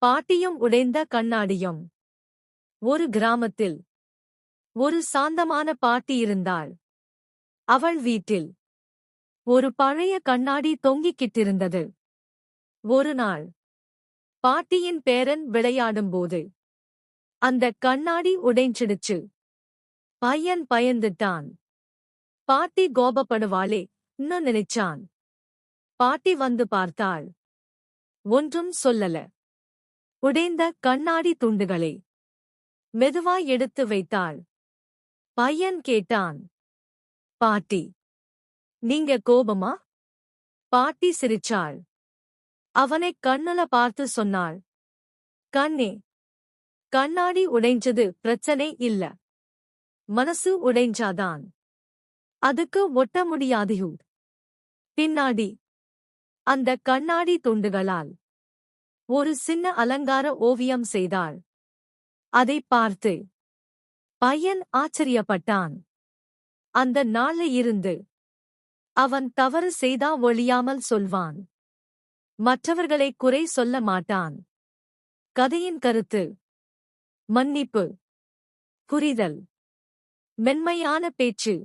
பாட்டியும் உடைந்த கண்ணாடியும். ஒரு கிராமத்தில் ஒரு சாந்தமான பாட்டி இருந்தாள். அவள் வீட்டில் ஒரு பழைய கண்ணாடி தொங்கிக்கிட்டிருந்தது. ஒரு நாள் பாட்டியின் பேரன் விளையாடும்போது அந்த கண்ணாடி உடைஞ்சிடுச்சு. பையன் பயந்துட்டான். பாட்டி கோபப்படுவாளே நினைச்சான். பாட்டி வந்து பார்த்தாள். ஒன்றும் சொல்லல. உடைந்த கண்ணாடி துண்டுகளை மெதுவாய் எடுத்து வைத்தாள். பையன் கேட்டான், பாட்டி, நீங்க கோபமா? பாட்டி சிரிச்சாள். அவனைக் கண்ணுல பார்த்து சொன்னாள், கண்ணே, கண்ணாடி உடைஞ்சது பிரச்சனை இல்ல. மனசு உடைஞ்சாதான். அதுக்கு ஒட்ட முடியாதுயூ. பின்னாடி அந்த கண்ணாடி துண்டுகளால் ஒரு சின்ன அலங்கார ஓவியம் செய்தாள். அதைப் பார்த்து பையன் ஆச்சரியப்பட்டான். அந்த நாள்ல இருந்து அவன் தவறு செய்தா ஒழியாமல் சொல்வான். மற்றவர்களை குறை சொல்ல மாட்டான். கதையின் கருத்து: மன்னிப்பு, புரிதல், மென்மையான பேச்சு.